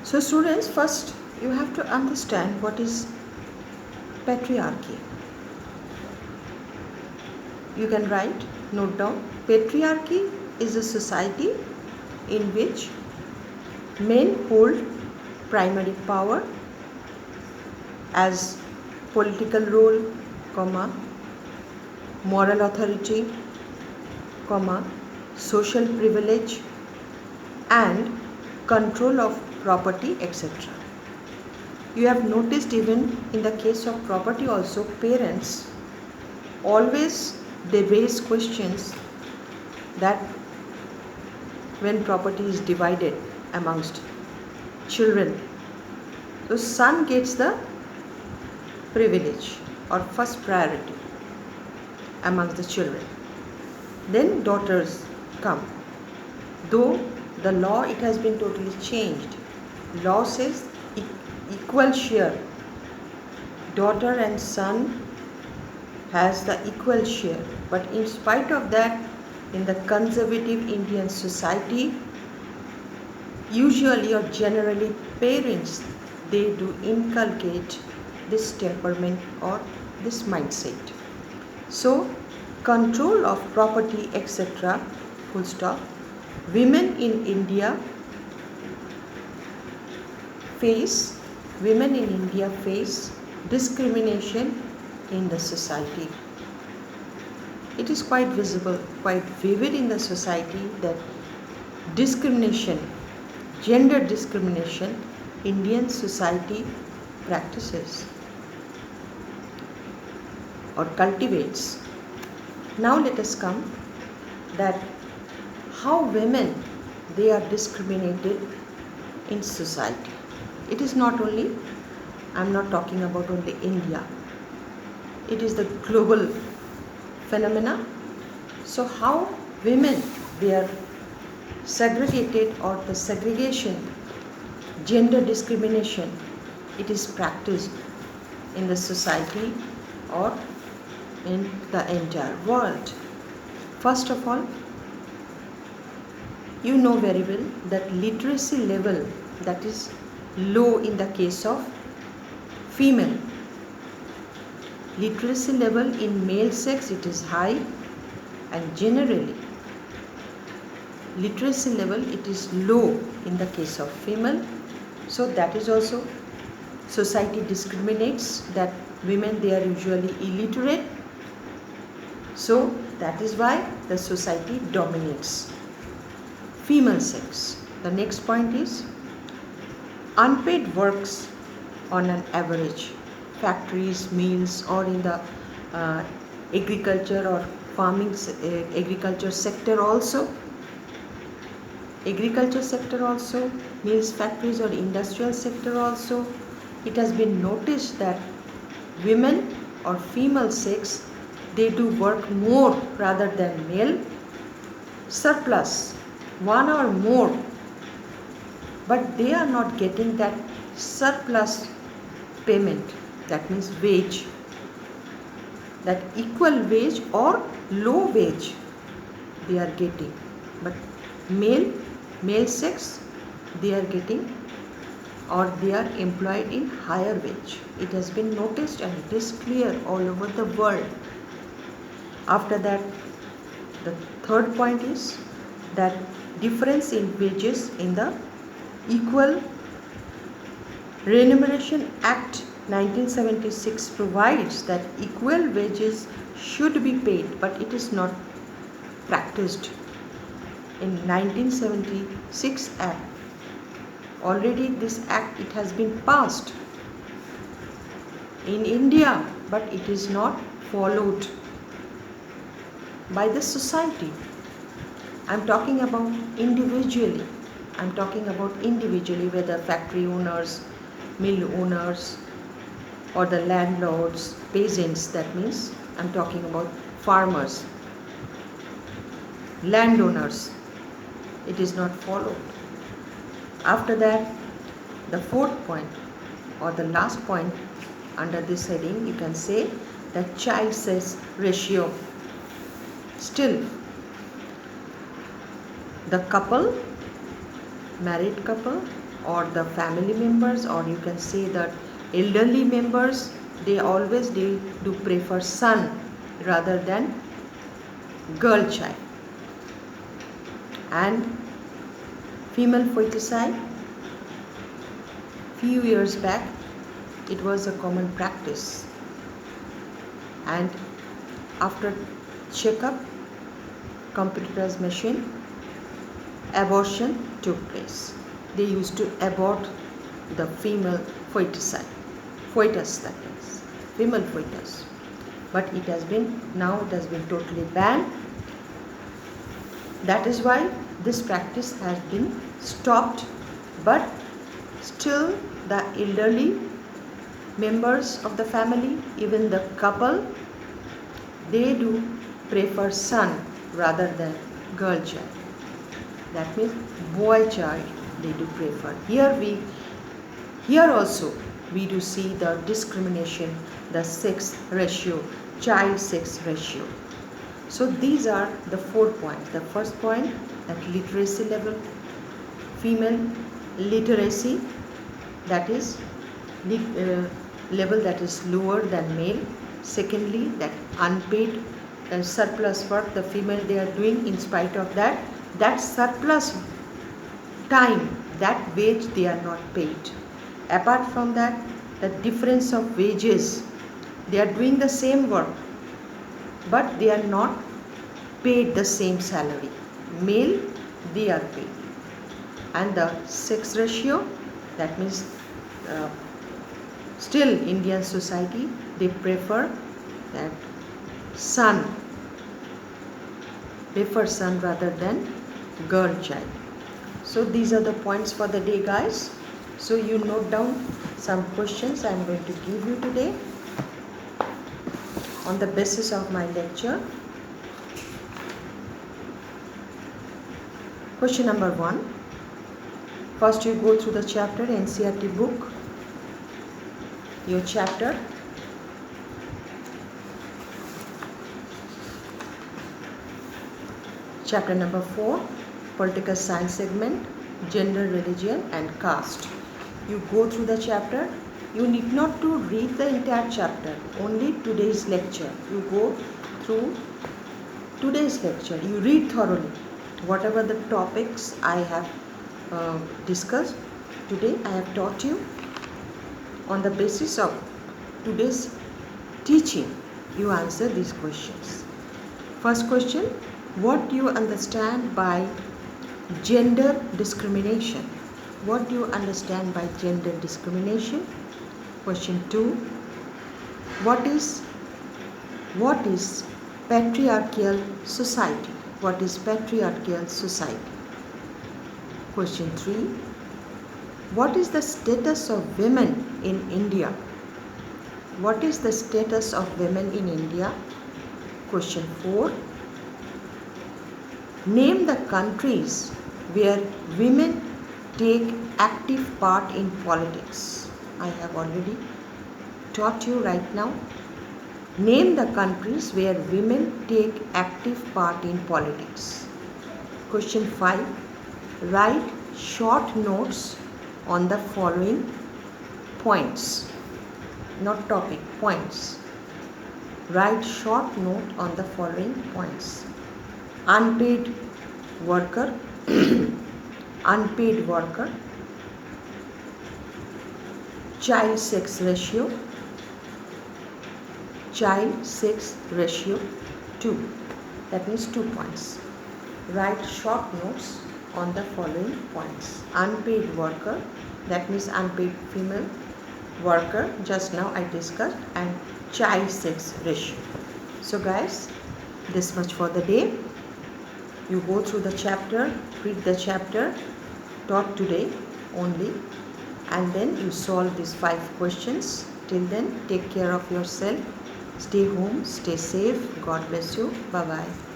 So students, first you have to understand what is patriarchy. You can write, note down. Patriarchy is a society in which men hold primary power as political role, moral authority, social privilege and control of property, etc. You have noticed even in the case of property also, parents always they raise questions that when property is divided amongst children, the son gets the privilege or first priority amongst the children. Then daughters come. Though the law, it has been totally changed. Law says equal share. Daughter and son has the equal share. But in spite of that, in the conservative Indian society, usually or generally parents, they do inculcate this temperament or this mindset. So, control of property, etc. Full stop. Women in India face discrimination in the society. It is quite visible, quite vivid in the society that discrimination, gender discrimination, Indian society practices or cultivates. Now let us come that how women, they are discriminated in society. It is not only, I am not talking about only India. It is the global phenomena. So how women, they are segregated, or the segregation, gender discrimination, it is practiced in the society or in the entire world. First of all, you know very well that literacy level, that is low in the case of female. Literacy level in male sex, it is high, and generally literacy level, it is low in the case of female. So that is also, society discriminates that women, they are usually illiterate. So that is why the society dominates female sex. The next point is unpaid works on an average. Factories, mills, or in the agriculture or farming, agriculture sector also, mills, factories or industrial sector also, it has been noticed that women or female sex, they do work more rather than male, surplus 1 hour more, but they are not getting that surplus payment, that means wage, that equal wage or low wage they are getting. But male sex, they are getting, or they are employed in higher wage. It has been noticed and it is clear all over the world. After that, the third point is that difference in wages in the Equal Remuneration Act 1976 provides that equal wages should be paid, but it is not practiced. In 1976 Act, already this act, it has been passed in India, but it is not followed by the society. I am talking about individually. Whether factory owners, mill owners, or the landlords, peasants, that means I am talking about farmers, landowners. It is not followed. After that, the fourth point or the last point under this heading, you can say that child sex ratio. Still, the couple, married couple or the family members, or you can say that elderly members, they do prefer son rather than girl child. And female foeticide, few years back it was a common practice, and after checkup, computerized machine, abortion took place. They used to abort the female fetus, that is, female fetus. But now it has been totally banned. That is why this practice has been stopped, but still the elderly members of the family, even the couple, they do prefer son rather than girl child. That means boy child they do prefer. Here also we do see the discrimination, the sex ratio, child sex ratio. So these are the 4 points. The first point, at literacy level, female literacy, that is level that is lower than male. Secondly, that unpaid and surplus work the female they are doing, in spite of that surplus time, that wage they are not paid. Apart from that, the difference of wages, they are doing the same work but they are not paid the same salary. Male, they are paid. And the sex ratio, that means still Indian society, they prefer that son rather than girl child. So these are the points for the day, guys. So you note down some questions I am going to give you today on the basis of my lecture. Question number 1. First you go through the chapter NCERT book, your chapter. Chapter number 4, political science segment, gender, religion and caste. You go through the chapter. You need not to read the entire chapter, only today's lecture. You go through today's lecture. You read thoroughly. Whatever the topics I have discussed today, I have taught you. On the basis of today's teaching, you answer these questions. First question, what do you understand by gender discrimination? What do you understand by gender discrimination? Question 2, what is patriarchal society? What is patriarchal society? Question 3, what is the status of women in India? What is the status of women in India? Question 4, name the countries where women take active part in politics. I have already taught you right now. Name the countries where women take active part in politics. Question 5. Write short notes on the following points. Not topic, points. Write short note on the following points. Unpaid worker, unpaid worker, child sex ratio, child sex ratio 2. That means 2 points. Write short notes on the following points. Unpaid worker, that means unpaid female worker, just now I discussed, and child sex ratio. So guys, this much for the day. You go through the chapter, read the chapter taught today only, and then you solve these 5 questions. Till then, take care of yourself. Stay home, stay safe. God bless you. Bye-bye.